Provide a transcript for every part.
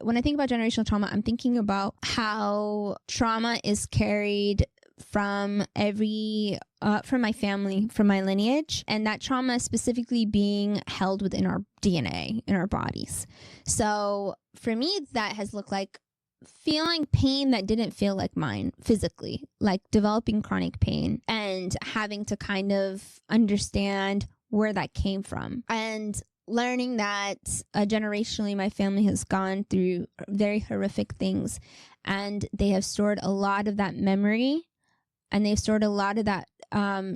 when I think about generational trauma, I'm thinking about how trauma is carried from from my family, from my lineage, and that trauma specifically being held within our DNA, in our bodies. So for me, that has looked like feeling pain that didn't feel like mine physically, like developing chronic pain and having to kind of understand where that came from, and learning that generationally my family has gone through very horrific things, and they have stored a lot of that memory, and they've stored a lot of that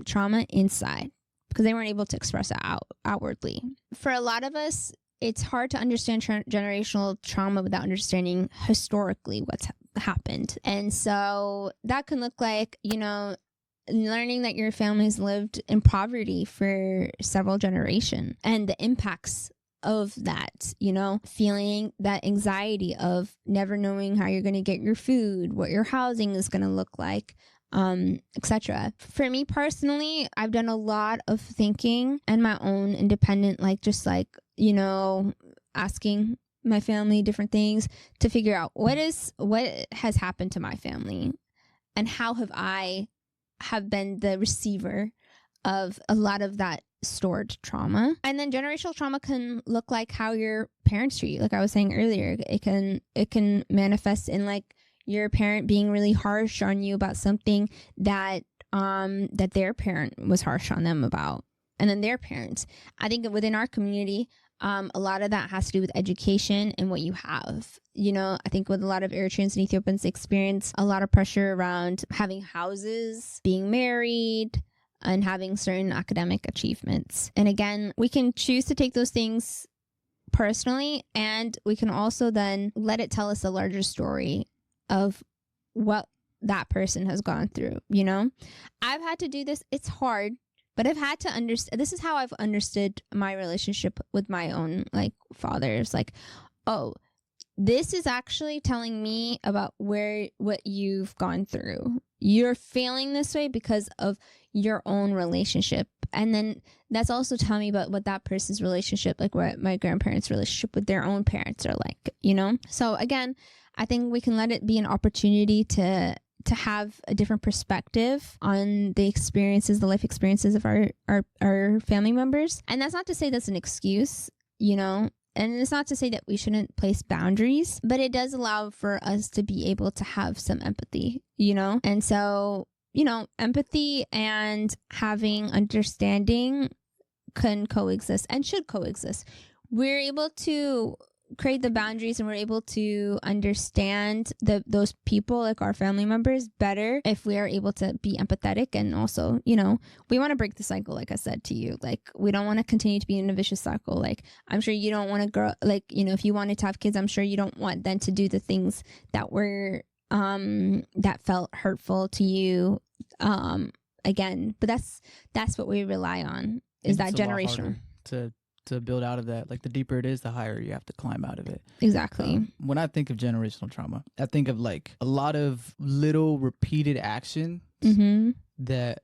trauma inside because they weren't able to express it outwardly. For a lot of us, it's hard to understand generational trauma without understanding historically what's happened. And so that can look like, learning that your family has lived in poverty for several generations and the impacts of that, feeling that anxiety of never knowing how you're going to get your food, what your housing is going to look like, etc. For me personally, I've done a lot of thinking and my own independent, asking my family different things to figure out what has happened to my family and how have been the receiver of a lot of that stored trauma. And then generational trauma can look like how your parents treat you. Like I was saying earlier, it can manifest in like your parent being really harsh on you about something that their parent was harsh on them about, and then their parents. I think within our community, a lot of that has to do with education and what you have. I think with a lot of Eritreans and Ethiopians, they experience a lot of pressure around having houses, being married, and having certain academic achievements. And again, we can choose to take those things personally, and we can also then let it tell us a larger story of what that person has gone through. I've had to do this. It's hard, but I've had to understand. This is how I've understood my relationship with my own fathers. This is actually telling me about what you've gone through. You're feeling this way because of your own relationship. And then that's also telling me about what that person's relationship, like what my grandparents' relationship with their own parents are like, So again, I think we can let it be an opportunity to have a different perspective on the life experiences of our family members. And that's not to say that's an excuse, and it's not to say that we shouldn't place boundaries, but it does allow for us to be able to have some empathy, And so, empathy and having understanding can coexist and should coexist. We're able to create the boundaries and we're able to understand those people, like our family members, better if we are able to be empathetic. And also, we want to break the cycle, like I said to you. Like, we don't want to continue to be in a vicious cycle. Like, I'm sure you don't want to grow, if you wanted to have kids, I'm sure you don't want them to do the things that were that felt hurtful to you again. But that's what we rely on, is that generational to build out of that. Like, the deeper it is, the higher you have to climb out of it. Exactly. When I think of generational trauma, I think of like a lot of little repeated actions that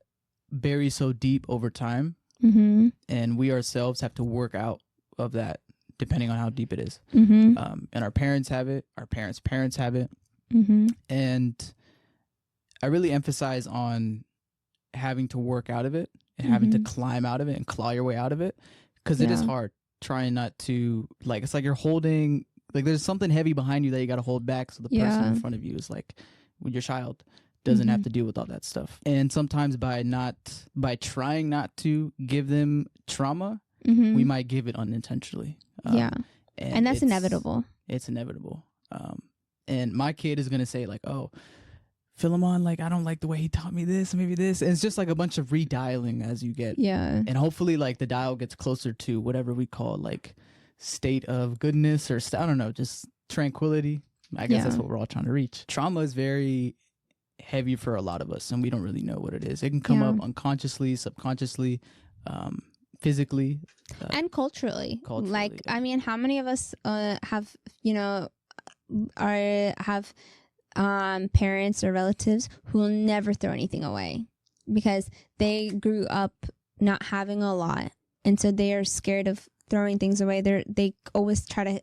bury so deep over time, and we ourselves have to work out of that depending on how deep it is. And our parents have it, our parents have it, and I really emphasize on having to work out of it and having to climb out of it and claw your way out of it. Because it is hard trying not to, it's like you're holding, there's something heavy behind you that you got to hold back. So the person in front of you is when your child doesn't have to deal with all that stuff. And sometimes by trying not to give them trauma, we might give it unintentionally. And that's inevitable. It's inevitable. And my kid is going to say oh, Philemon, I don't like the way he taught me this, maybe this. And it's just a bunch of redialing as you get. Yeah. And hopefully the dial gets closer to whatever we call state of goodness, or I don't know, just tranquility. I guess that's what we're all trying to reach. Trauma is very heavy for a lot of us, and we don't really know what it is. It can come up unconsciously, subconsciously, phically. And culturally. I mean, how many of us have parents or relatives who will never throw anything away because they grew up not having a lot, and so they are scared of throwing things away. They always try to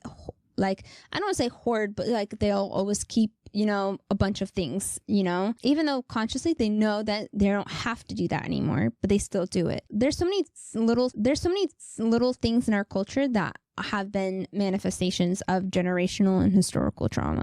like, I don't want to say hoard, but like they'll always keep, you know, a bunch of things, you know, even though consciously they know that they don't have to do that anymore, but they still do it. There's so many little things in our culture that have been manifestations of generational and historical trauma.